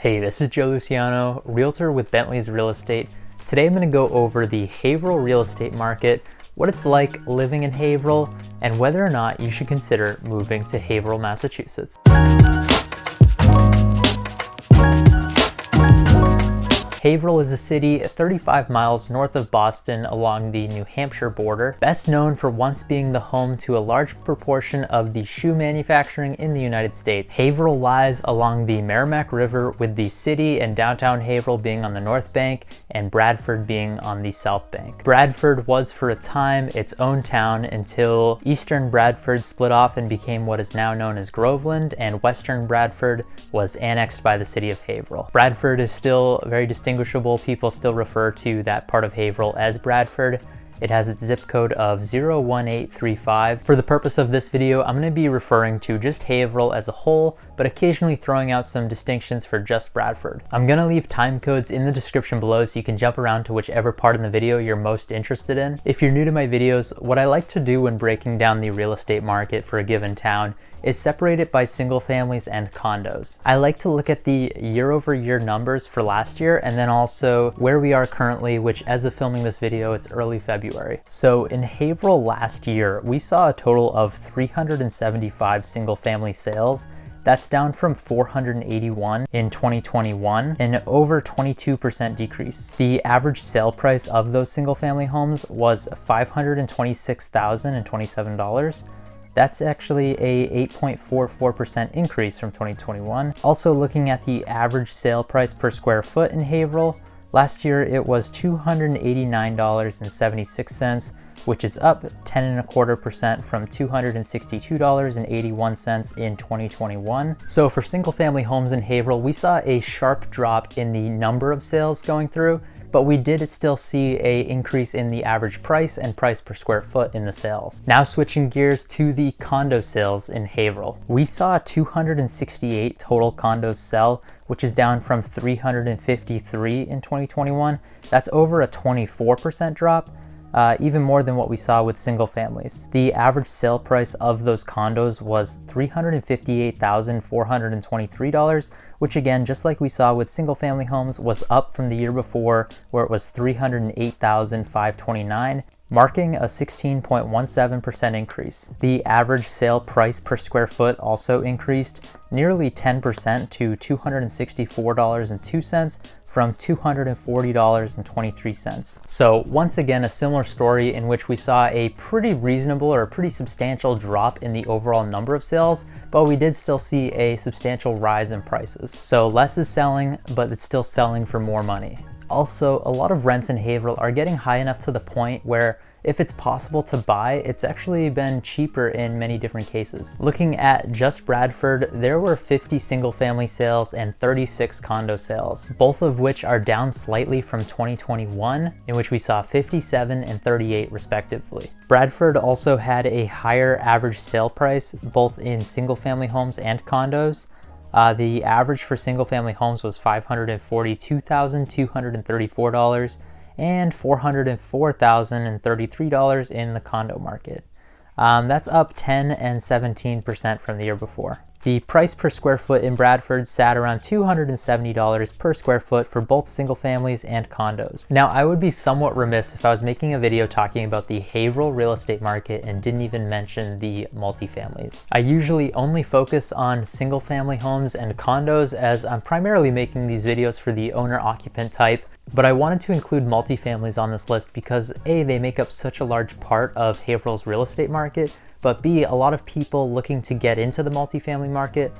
Hey, this is Joe Luciano, Realtor with Bentley's Real Estate. Today I'm going to go over the Haverhill real estate market, what it's like living in Haverhill, and whether or not you should consider moving to Haverhill, Massachusetts. Haverhill is a city 35 miles north of Boston along the New Hampshire border, best known for once being the home to a large proportion of the shoe manufacturing in the United States. Haverhill lies along the Merrimack River, with the city and downtown Haverhill being on the north bank and Bradford being on the south bank. Bradford was for a time its own town until eastern Bradford split off and became what is now known as Groveland, and western Bradford was annexed by the city of Haverhill. Bradford is still very distinguishable. People still refer to that part of Haverhill as Bradford. It has its zip code of 01835. For the purpose of this video, I'm going to be referring to just Haverhill as a whole, but occasionally throwing out some distinctions for just Bradford. I'm going to leave time codes in the description below so you can jump around to whichever part in the video you're most interested in. If you're new to my videos, what I like to do when breaking down the real estate market for a given town is separate it by single families and condos. I like to look at the year-over-year numbers for last year and then also where we are currently, which as of filming this video, it's early February. So in Haverhill last year, we saw a total of 375 single family sales. That's down from 481 in 2021, an over 22% decrease. The average sale price of those single family homes was $526,027. That's actually a 8.44% increase from 2021. Also looking at the average sale price per square foot in Haverhill, last year it was $289.76, which is up 10.25% from $262.81 in 2021. So for single family homes in Haverhill, we saw a sharp drop in the number of sales going through, but we did still see an increase in the average price and price per square foot in the sales. Now switching gears to the condo sales in Haverhill. We saw 268 total condos sell, which is down from 353 in 2021. That's over a 24% drop. Even more than what we saw with single families. The average sale price of those condos was $358,423, which again, just like we saw with single family homes, was up from the year before where it was $308,529, marking a 16.17% increase. The average sale price per square foot also increased nearly 10% to $264.02 from $240.23. So once again, a similar story in which we saw a pretty reasonable or a pretty substantial drop in the overall number of sales, but we did still see a substantial rise in prices. So less is selling, but it's still selling for more money. Also, a lot of rents in Haverhill are getting high enough to the point where if it's possible to buy, it's actually been cheaper in many different cases. Looking at just Bradford, there were 50 single family sales and 36 condo sales, both of which are down slightly from 2021, in which we saw 57 and 38 respectively. Bradford also had a higher average sale price, both in single family homes and condos. The average for single family homes was $542,234 and $404,033 in the condo market. That's up 10 and 17% from the year before. The price per square foot in Bradford sat around $270 per square foot for both single families and condos. Now, I would be somewhat remiss if I was making a video talking about the Haverhill real estate market and didn't even mention the multifamilies. I usually only focus on single family homes and condos, as I'm primarily making these videos for the owner-occupant type. But I wanted to include multifamilies on this list because A, they make up such a large part of Haverhill's real estate market, but B, a lot of people looking to get into the multifamily market,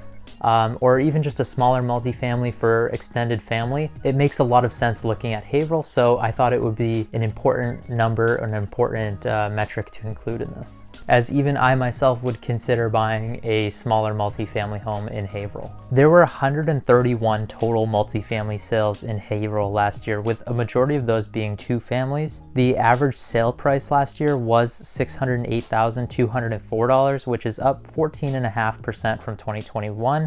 or even just a smaller multifamily for extended family, it makes a lot of sense looking at Haverhill, so I thought it would be an important number, an important metric to include in this, as even I myself would consider buying a smaller multifamily home in Haverhill. There were 131 total multifamily sales in Haverhill last year, with a majority of those being two families. The average sale price last year was $608,204, which is up 14.5% from 2021,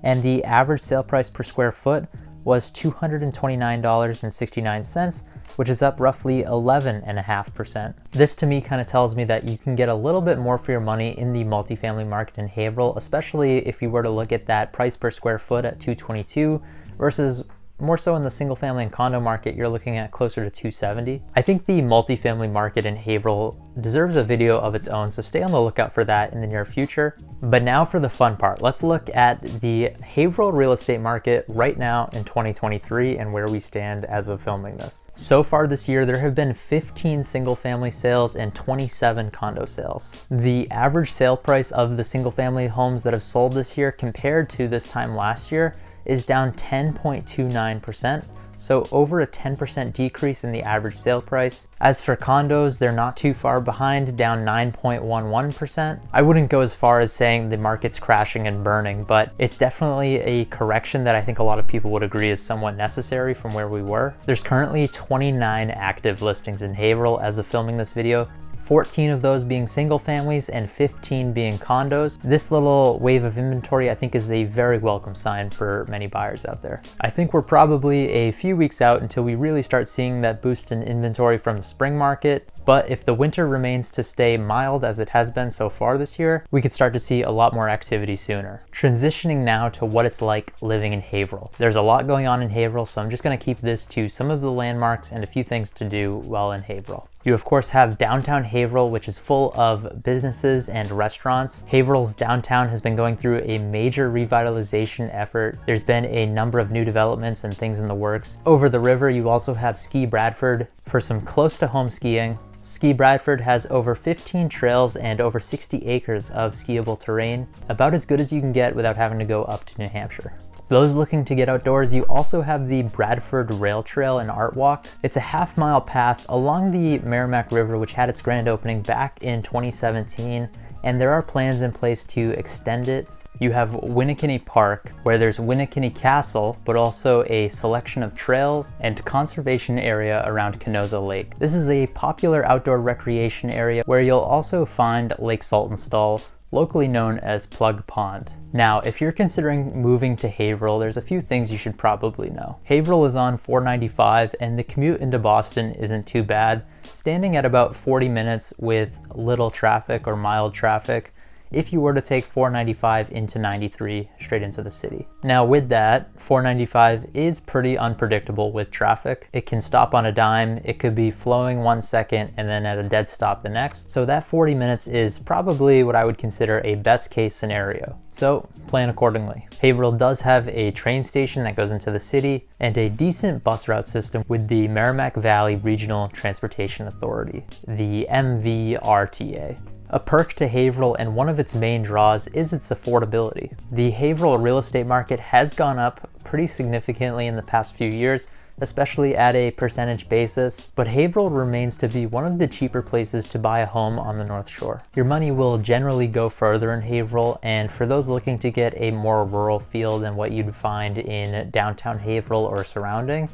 and the average sale price per square foot was $229.69, which is up roughly 11.5%. This to me kind of tells me that you can get a little bit more for your money in the multifamily market in Haverhill, especially if you were to look at that price per square foot at $222 versus more so in the single family and condo market, you're looking at closer to 270. I think the multifamily market in Haverhill deserves a video of its own, so stay on the lookout for that in the near future. But now for the fun part. Let's look at the Haverhill real estate market right now in 2023 and where we stand as of filming this. So far this year, there have been 15 single family sales and 27 condo sales. The average sale price of the single family homes that have sold this year compared to this time last year is down 10.29%, so over a 10% decrease in the average sale price. As for condos, they're not too far behind, down 9.11%. I wouldn't go as far as saying the market's crashing and burning, but it's definitely a correction that I think a lot of people would agree is somewhat necessary from where we were. There's currently 29 active listings in Haverhill as of filming this video, 14 of those being single families and 15 being condos. This little wave of inventory I think is a very welcome sign for many buyers out there. I think we're probably a few weeks out until we really start seeing that boost in inventory from the spring market. But if the winter remains to stay mild as it has been so far this year, we could start to see a lot more activity sooner. Transitioning now to what it's like living in Haverhill. There's a lot going on in Haverhill, so I'm just gonna keep this to some of the landmarks and a few things to do while in Haverhill. You of course have downtown Haverhill, which is full of businesses and restaurants. Haverhill's downtown has been going through a major revitalization effort. There's been a number of new developments and things in the works. Over the river, you also have Ski Bradford for some close to home skiing. Ski Bradford has over 15 trails and over 60 acres of skiable terrain, about as good as you can get without having to go up to New Hampshire. Those looking to get outdoors, you also have the Bradford Rail Trail and Art Walk. It's a half-mile path along the Merrimack River, which had its grand opening back in 2017, and there are plans in place to extend it. You have Winnikinny Park, where there's Winnikinny Castle, but also a selection of trails and conservation area around Canosa Lake. This is a popular outdoor recreation area where you'll also find Lake Saltonstall, locally known as Plug Pond. Now, if you're considering moving to Haverhill, there's a few things you should probably know. Haverhill is on 495 and the commute into Boston isn't too bad, standing at about 40 minutes with little traffic or mild traffic if you were to take 495 into 93 straight into the city. Now with that, 495 is pretty unpredictable with traffic. It can stop on a dime, it could be flowing 1 second and then at a dead stop the next. So that 40 minutes is probably what I would consider a best case scenario. So plan accordingly. Haverhill does have a train station that goes into the city and a decent bus route system with the Merrimack Valley Regional Transportation Authority, the MVRTA. A perk to Haverhill and one of its main draws is its affordability. The Haverhill real estate market has gone up pretty significantly in the past few years, especially at a percentage basis, but Haverhill remains to be one of the cheaper places to buy a home on the North Shore. Your money will generally go further in Haverhill, and for those looking to get a more rural feel than what you'd find in downtown Haverhill or surrounding,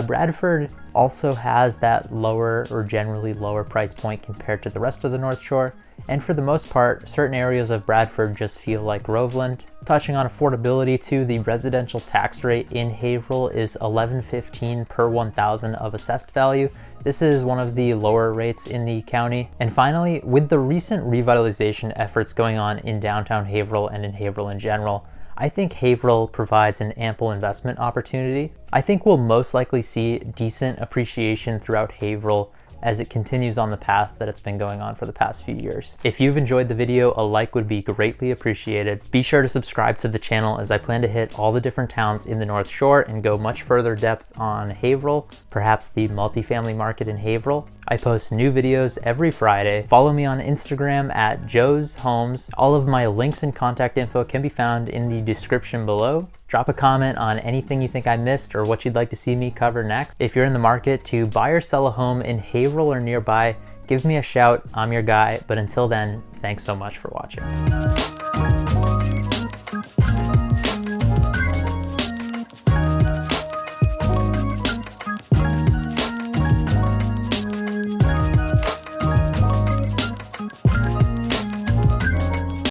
Bradford also has that lower or generally lower price point compared to the rest of the North Shore. And for the most part, certain areas of Bradford just feel like Groveland. Touching on affordability too, the residential tax rate in Haverhill is $11.15 per 1,000 of assessed value. This is one of the lower rates in the county. And finally, with the recent revitalization efforts going on in downtown Haverhill and in Haverhill in general, I think Haverhill provides an ample investment opportunity. I think we'll most likely see decent appreciation throughout Haverhill as it continues on the path that it's been going on for the past few years. If you've enjoyed the video, a like would be greatly appreciated. Be sure to subscribe to the channel as I plan to hit all the different towns in the North Shore and go much further depth on Haverhill, perhaps the multifamily market in Haverhill. I post new videos every Friday. Follow me on Instagram at Joe's Homes. All of my links and contact info can be found in the description below. Drop a comment on anything you think I missed or what you'd like to see me cover next. If you're in the market to buy or sell a home in Haverhill or nearby, give me a shout. I'm your guy. But until then, thanks so much for watching.